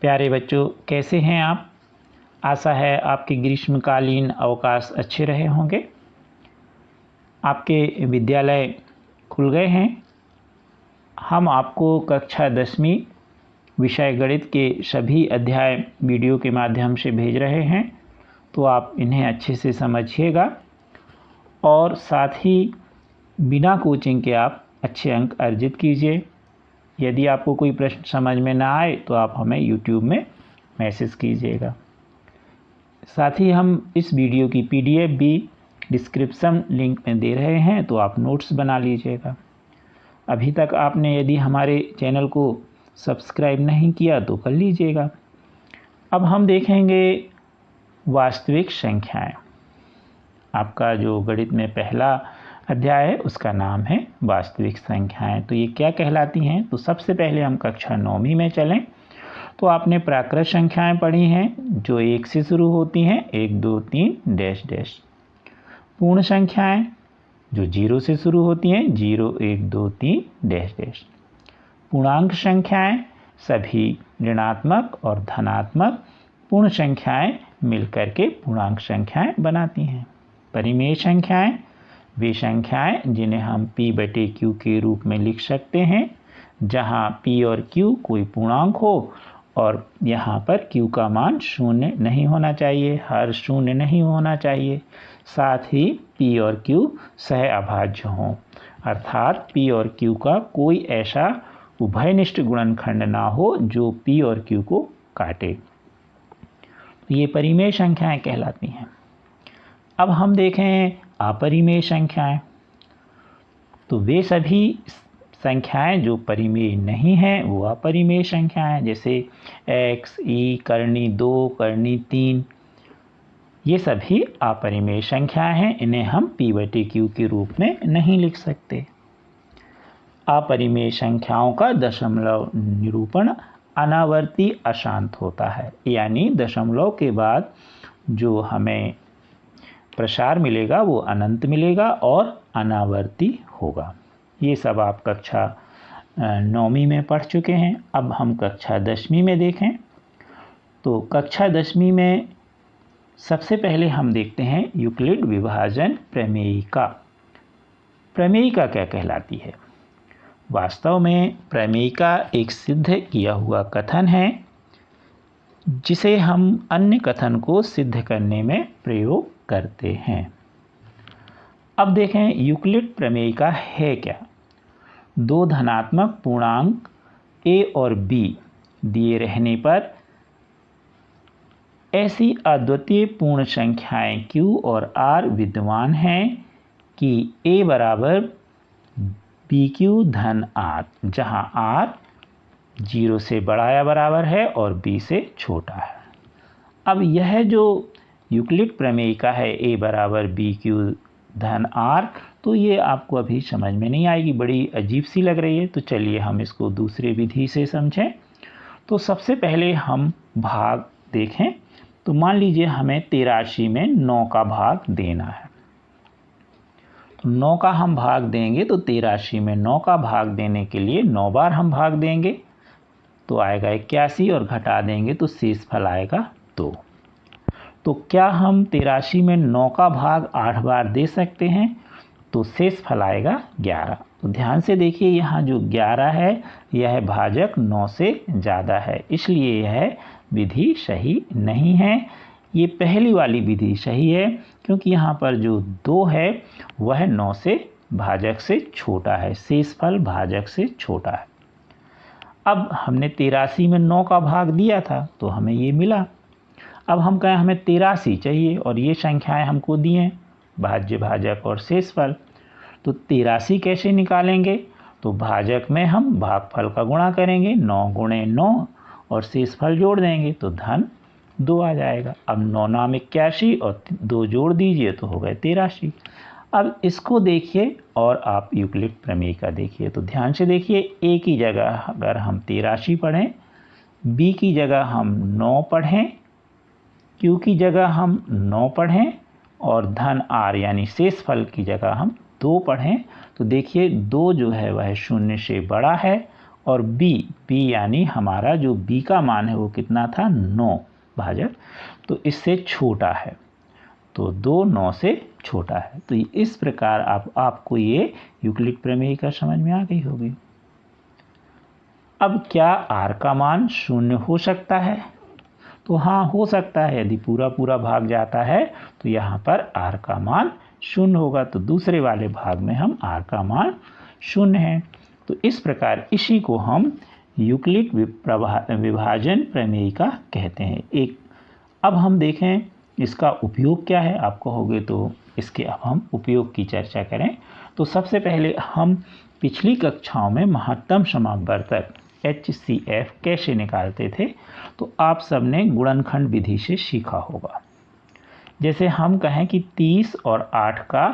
प्यारे बच्चों, कैसे हैं आप? आशा है आपके ग्रीष्मकालीन अवकाश अच्छे रहे होंगे। आपके विद्यालय खुल गए हैं। हम आपको कक्षा 10वीं विषय गणित के सभी अध्याय वीडियो के माध्यम से भेज रहे हैं, तो आप इन्हें अच्छे से समझिएगा और साथ ही बिना कोचिंग के आप अच्छे अंक अर्जित कीजिए। यदि आपको कोई प्रश्न समझ में ना आए तो आप हमें YouTube में मैसेज कीजिएगा। साथ ही हम इस वीडियो की PDF भी डिस्क्रिप्शन लिंक में दे रहे हैं, तो आप नोट्स बना लीजिएगा। अभी तक आपने यदि हमारे चैनल को सब्सक्राइब नहीं किया तो कर लीजिएगा। अब हम देखेंगे वास्तविक संख्याएं। आपका जो गणित में पहला अध्याय है उसका नाम है वास्तविक संख्याएं। तो ये क्या कहलाती हैं? तो सबसे पहले हम कक्षा 9वीं में चलें तो आपने प्राकृत संख्याएं पढ़ी हैं जो 1 से शुरू होती हैं, 1 2 3 डैश डैश। पूर्ण संख्याएं जो 0 से शुरू होती हैं, 0 1 2 3 डैश डैश। पूर्णांक संख्याएं सभी ऋणात्मक और धनात्मक पूर्ण संख्याएं मिलकर के पूर्णांक संख्याएं बनाती हैं। परिमेय संख्याएं वे संख्याएं जिन्हें हम P/Q के रूप में लिख सकते हैं, जहां P और Q कोई पूर्णांक हो और यहाँ पर Q का मान 0 नहीं होना चाहिए, हर 0 नहीं होना चाहिए। साथ ही P और Q सहअभाज्य हों, अर्थात P और Q का कोई ऐसा उभयनिष्ठ गुणनखंड ना हो जो P और Q को काटे। ये परिमेय संख्याएं कहलाती हैं। अब हम देखें अपरिमेय संख्याएं। तो वे सभी संख्याएं जो परिमेय नहीं हैं वो अपरिमेय संख्याएं, जैसे x, e, करनी 2, करनी 3, ये सभी अपरिमेय संख्याएं हैं। इन्हें हम P/Q के रूप में नहीं लिख सकते। अपरिमेय संख्याओं का दशमलव निरूपण अनावर्ती अशांत होता है, यानी दशमलव के बाद जो हमें प्रसार मिलेगा वो अनंत मिलेगा और अनावर्ती होगा। ये सब आप कक्षा 9वीं में पढ़ चुके हैं। अब हम कक्षा 10वीं में देखें तो कक्षा 10वीं में सबसे पहले हम देखते हैं यूक्लिड विभाजन प्रमेयिका। प्रमेयिका क्या कहलाती है? वास्तव में प्रमेयिका एक सिद्ध किया हुआ कथन है जिसे हम अन्य कथन को सिद्ध करने में प्रयोग करते हैं। अब देखें यूक्लिड प्रमेयिका है क्या। दो धनात्मक पूर्णांक a और b दिए रहने पर ऐसी अद्वितीय पूर्ण संख्याएं q और r विद्यमान हैं कि a बराबर bq धन r, जहां r 0 से बड़ा या बराबर है और b से छोटा है। अब यह जो यूक्लिड प्रमेयिका है a बराबर bq धन r, तो ये आपको अभी समझ में नहीं आएगी, बड़ी अजीब सी लग रही है। तो चलिए हम इसको दूसरे विधि से समझें। तो सबसे पहले हम भाग देखें। तो मान लीजिए हमें 83 में 9 का भाग देना है। तो 9 का हम भाग देंगे तो 83 में 9 का भाग देने के लिए 9 बार हम भाग देंगे तो आएगा 81 और घटा देंगे तो शेष फल आएगा 2। तो क्या हम 83 में 9 का भाग 8 बार दे सकते हैं? तो शेष फल आएगा 11। तो ध्यान से देखिए, यहाँ जो 11 है यह भाजक 9 से ज़्यादा है, इसलिए यह विधि सही नहीं है। ये पहली वाली विधि सही है क्योंकि यहाँ पर जो 2 है वह 9 से भाजक से छोटा है, शेष फल भाजक से छोटा है। अब हमने 83 में 9 का भाग दिया था तो हमें ये मिला। अब हम कहें हमें 83 चाहिए और ये संख्याएं हमको दी हैं, भाज्य, भाजक और शेषफल। तो 83 कैसे निकालेंगे? तो भाजक में हम भागफल का गुणा करेंगे, 9 गुणे 9 और शेषफल जोड़ देंगे तो धन 2 आ जाएगा। अब 9 नाम 81 और 2 जोड़ दीजिए तो हो गए 83। अब इसको देखिए और आप यूक्लिड प्रमेयिका देखिए। तो ध्यान से देखिए, a की जगह अगर हम 83 पढ़ें, b की जगह हम 9 पढ़ें, q की जगह हम 9 पढ़ें और धन r यानी शेषफल की जगह हम 2 पढ़ें, तो देखिए 2 जो है वह 0 से बड़ा है और b यानी हमारा जो b का मान है वो कितना था 9 भाजक, तो इससे छोटा है, तो 2 9 से छोटा है। तो इस प्रकार आपको ये यूक्लिड प्रमेय का समझ में आ गई होगी। अब क्या r का मान 0 हो सकता है? तो हाँ, हो सकता है। यदि पूरा भाग जाता है तो यहाँ पर r का मान 0 होगा, तो दूसरे वाले भाग में हम r का मान 0 है। तो इस प्रकार इसी को हम यूक्लिड विभाजन प्रमेय का कहते हैं। अब हम देखें इसका उपयोग क्या है। आप कहोगे तो इसके अब हम उपयोग की चर्चा करें। तो सबसे पहले हम पिछली कक्षाओं में महत्तम समापवर्तक HCF कैसे निकालते थे, तो आप सबने गुणनखंड विधि से सीखा होगा। जैसे हम कहें कि 30 और 8 का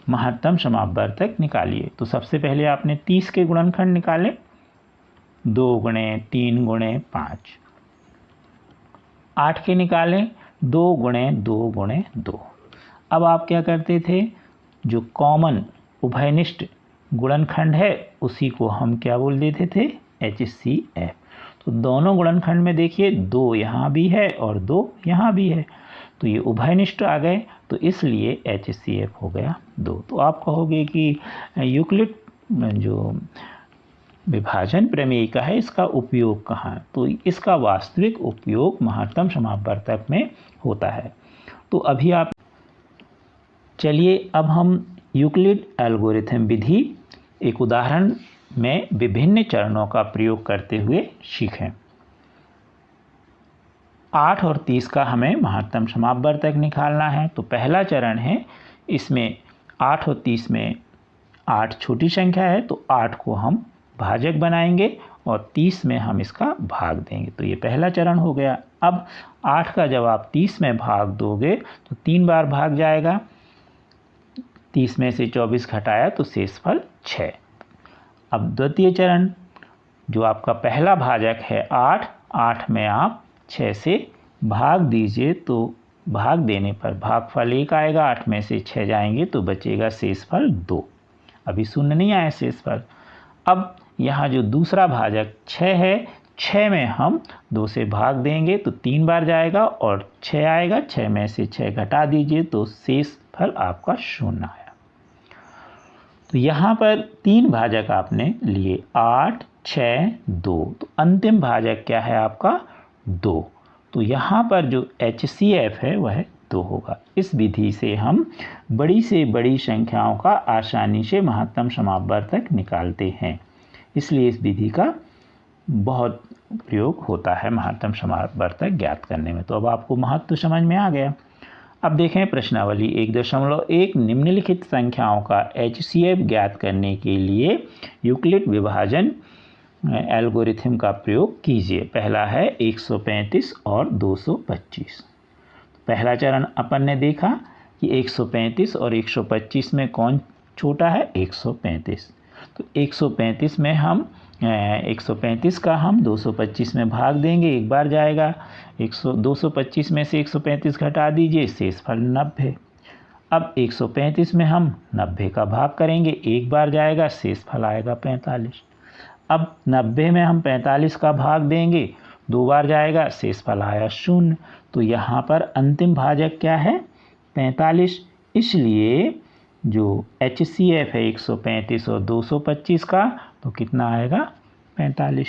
महत्तम समापवर्तक निकालिए, तो सबसे पहले आपने 30 के गुणनखंड निकाले, 2 गुणे 3 गुणे 5। 8 के निकाले, 2 गुणे 2 गुणे 2। अब आप क्या करते थे, जो कॉमन उभयनिष्ठ गुणनखंड है उसी को हम क्या बोल देते थे, HCF। तो दोनों गुणनखंड में देखिए 2 यहाँ भी है और 2 यहाँ भी है, तो ये उभयनिष्ठ आ गए, तो इसलिए HCF हो गया 2। तो आप कहोगे कि यूक्लिड जो विभाजन प्रमेय का है इसका उपयोग कहाँ, तो इसका वास्तविक उपयोग महत्तम समापवर्तक में होता है। तो अभी आप चलिए अब हम यूक्लिड एल्गोरिथम विधि एक उदाहरण में विभिन्न चरणों का प्रयोग करते हुए सीखें। 8 और 30 का हमें महत्तम समापवर्तक निकालना है। तो पहला चरण है, इसमें 8 और 30 में 8 छोटी संख्या है, तो 8 को हम भाजक बनाएंगे और 30 में हम इसका भाग देंगे। तो ये पहला चरण हो गया। अब 8 का जब आप 30 में भाग दोगे तो 3 बार भाग जाएगा, 30 में से 24 घटाया तो शेषफल 6। अब द्वितीय चरण, जो आपका पहला भाजक है 8 में आप 6 से भाग दीजिए, तो भाग देने पर भागफल 1 आएगा, 8 में से 6 जाएंगे तो बचेगा शेषफल 2। अभी शून्य नहीं आया शेषफल। अब यहाँ जो दूसरा भाजक 6 है, 6 में हम 2 से भाग देंगे तो 3 बार जाएगा और 6 आएगा, 6 में से 6 घटा दीजिए तो शेषफल आपका 0 आया। तो यहाँ पर 3 भाजक आपने लिए, 8 6 2, तो अंतिम भाजक क्या है आपका 2। तो यहाँ पर जो HCF है वह 2 होगा। इस विधि से हम बड़ी से बड़ी संख्याओं का आसानी से महत्तम समापवर्तक निकालते हैं, इसलिए इस विधि का बहुत प्रयोग होता है महत्तम समापवर्तक ज्ञात करने में। तो अब आपको महत्व समझ में आ गया। अब देखें प्रश्नावली 1.1 निम्नलिखित संख्याओं का HCF ज्ञात करने के लिए यूक्लिड विभाजन एल्गोरिथम का प्रयोग कीजिए। पहला है 135 और 225। पहला चरण अपन ने देखा कि 135 और 125 में कौन छोटा है, 135। तो 135 में हम 135 का हम 225 में भाग देंगे, एक बार जाएगा, 225 में से 135 घटा दीजिए, शेषफल 90। अब 135 में हम 90 का भाग करेंगे, एक बार जाएगा, शेषफल आएगा 45। अब 90 में हम 45 का भाग देंगे, 2 बार जाएगा, शेषफल आया 0। तो यहाँ पर अंतिम भाजक क्या है, 45। इसलिए जो HCF है 135 और 225 का, तो कितना आएगा 45।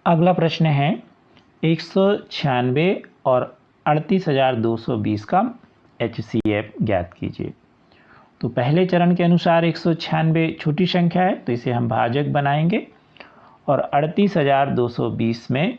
अगला प्रश्न है 196 और 38,220 का HCF ज्ञात कीजिए। तो पहले चरण के अनुसार 196 छोटी संख्या है, तो इसे हम भाजक बनाएंगे और 38,220 में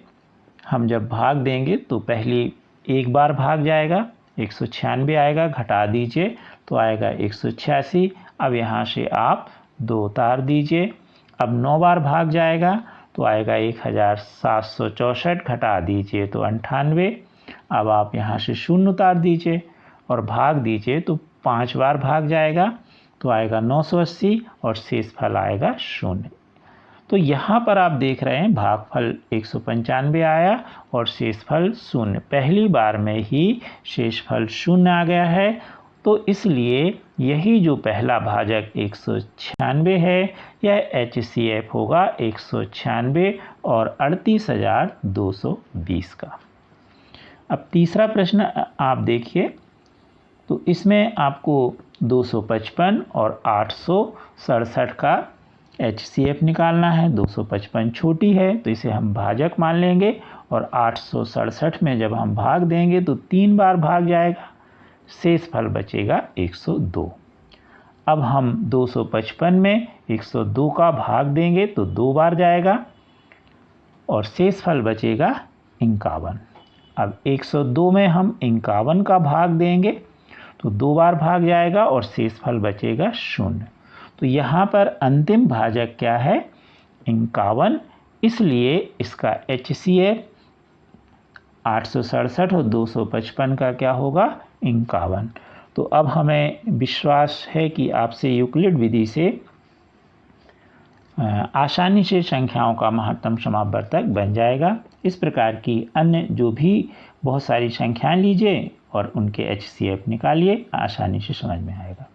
हम जब भाग देंगे तो पहली एक बार भाग जाएगा, 196 आएगा, घटा दीजिए तो आएगा 186। अब यहाँ से आप 2 उतार दीजिए। अब 9 बार भाग जाएगा तो आएगा 1764, घटा दीजिए तो 98। अब आप यहाँ से 0 उतार दीजिए और भाग दीजिए तो 5 बार भाग जाएगा तो आएगा 980 और शेषफल आएगा 0। तो यहाँ पर आप देख रहे हैं भागफल 195 आया और शेषफल 0। पहली बार में ही शेषफल 0 आ गया है, तो इसलिए यही जो पहला भाजक 196 है यह HCF होगा 196 और 38,220 का। अब तीसरा प्रश्न आप देखिए, तो इसमें आपको 255 और 867 का HCF निकालना है। 255 छोटी है तो इसे हम भाजक मान लेंगे और 867 में जब हम भाग देंगे तो 3 बार भाग जाएगा, शेष फल बचेगा 102। अब हम 255 में 102 का भाग देंगे तो 2 बार जाएगा और शेष फल बचेगा 51। अब 102 में हम 51 का भाग देंगे तो 2 बार भाग जाएगा और शेष फल बचेगा 0। तो यहाँ पर अंतिम भाजक क्या है? 51, इसलिए इसका HCF 867 और 255 का क्या होगा? 51। तो अब हमें विश्वास है कि आपसे यूक्लिड विधि से आसानी से संख्याओं का महत्तम समापवर्तक बन जाएगा। इस प्रकार की अन्य जो भी बहुत सारी संख्याएं लीजिए और उनके HCF निकालिए, आसानी से समझ में आएगा।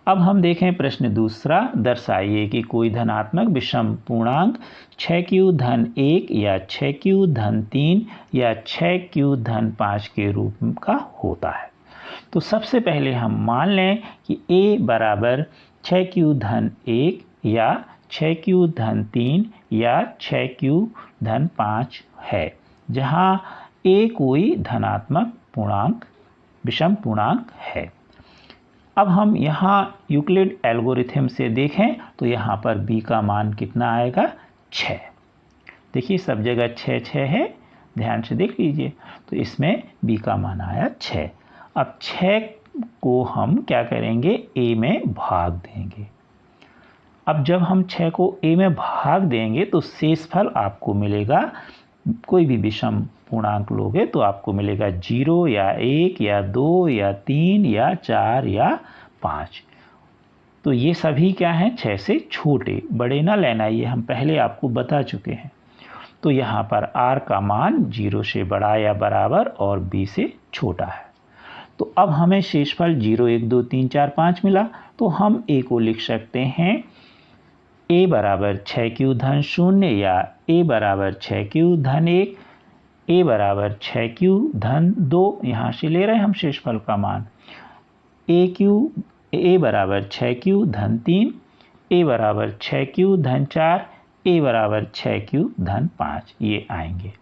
अब हम देखें प्रश्न दूसरा। दर्शाइए कि कोई धनात्मक विषम पूर्णांक 6q-1 या 6q-3 या 6q-5 के रूप का होता है। तो सबसे पहले हम मान लें कि a बराबर 6q-1 या 6q-3 या 6q-5 है, जहां a कोई धनात्मक पूर्णांक विषम पूर्णांक है। अब हम यहाँ यूक्लिड एल्गोरिथम से देखें तो यहाँ पर b का मान कितना आएगा? 6। देखिए सब जगह 6 6 है, ध्यान से देख लीजिए। तो इसमें b का मान आया 6। अब 6 को हम क्या करेंगे? a में भाग देंगे। अब जब हम 6 को a में भाग देंगे तो शेष फल आपको मिलेगा, कोई भी विषम पूर्णांक लोगे तो आपको मिलेगा 0 या 1 या 2 या 3 या 4 या 5। तो ये सभी क्या हैं? 6 से छोटे, बड़े ना लेना, ये हम पहले आपको बता चुके हैं। तो यहाँ पर r का मान 0 से बड़ा या बराबर और b से छोटा है। तो अब हमें शेषफल 0 1 2 3 4 5 मिला, तो हम a को लिख सकते हैं a बराबर 6q-0 या a बराबर 6q-1, a बराबर 6q-2, यहाँ से ले रहे हैं हम शेषफल का मान। a बराबर 6q-3, a बराबर 6q-4, a बराबर 6q-5, ये आएंगे।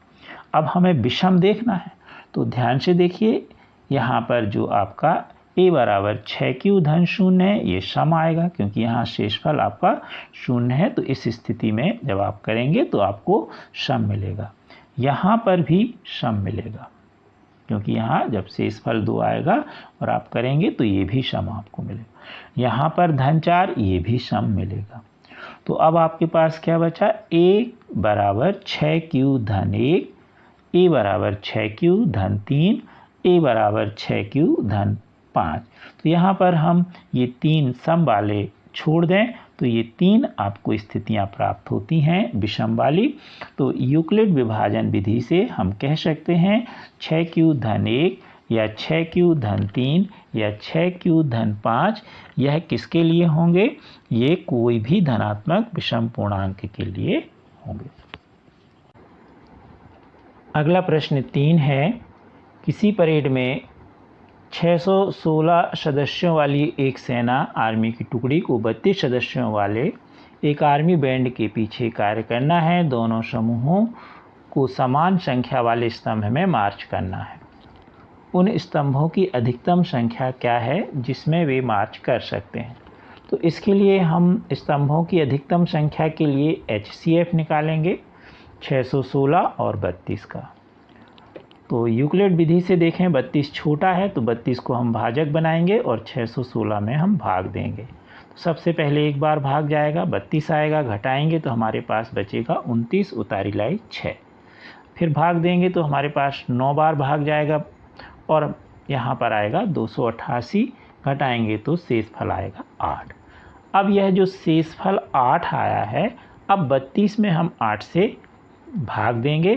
अब हमें विषम देखना है, तो ध्यान से देखिए, यहाँ पर जो आपका a बराबर 6q-0 है ये सम आएगा, क्योंकि यहाँ शेषफल आपका 0 है। तो इस स्थिति में जब आप करेंगे तो आपको सम मिलेगा। यहाँ पर भी सम मिलेगा, क्योंकि यहाँ जब शेषफल 2 आएगा और आप करेंगे तो ये भी सम आपको मिलेगा। यहाँ पर 4, ये भी सम मिलेगा। तो अब आपके पास क्या बचा? a बराबर 6q-1, a बराबर 6q-3, a बराबर 6q-5। तो यहाँ पर हम ये 3 सम वाले छोड़ दें तो ये 3 आपको स्थितियाँ प्राप्त होती हैं विषम वाली। तो यूक्लिड विभाजन विधि से हम कह सकते हैं 6q-1 या 6q-3 या 6q-5 यह किसके लिए होंगे? ये कोई भी धनात्मक विषम पूर्णांक के लिए होंगे। अगला प्रश्न 3 है। किसी परेड में 616 सदस्यों वाली एक सेना आर्मी की टुकड़ी को 32 सदस्यों वाले एक आर्मी बैंड के पीछे कार्य करना है। दोनों समूहों को समान संख्या वाले स्तंभ में मार्च करना है। उन स्तंभों की अधिकतम संख्या क्या है जिसमें वे मार्च कर सकते हैं? तो इसके लिए हम स्तंभों की अधिकतम संख्या के लिए HCF निकालेंगे 616 और 32 का। तो यूक्लिड विधि से देखें 32 छोटा है तो 32 को हम भाजक बनाएंगे और 616 में हम भाग देंगे। तो सबसे पहले एक बार भाग जाएगा, 32 आएगा, घटाएंगे तो हमारे पास बचेगा 29, उतारी लाई 6। फिर भाग देंगे तो हमारे पास 9 बार भाग जाएगा और यहाँ पर आएगा 288, घटाएंगे तो शेषफल आएगा 8। अब यह जो शेषफल 8 आया है, अब 32 में हम 8 से भाग देंगे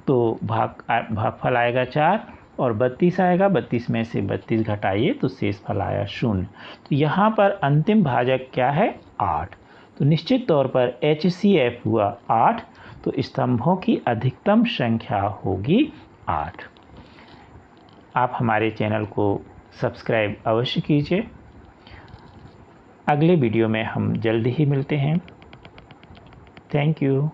तो भागफल आएगा 4 और 32 आएगा, 32 में से 32 घटाइए तो शेष फल आया 0। तो यहाँ पर अंतिम भाजक क्या है? 8। तो निश्चित तौर पर HCF हुआ 8, तो स्तंभों की अधिकतम संख्या होगी 8। आप हमारे चैनल को सब्सक्राइब अवश्य कीजिए। अगले वीडियो में हम जल्द ही मिलते हैं। Thank you.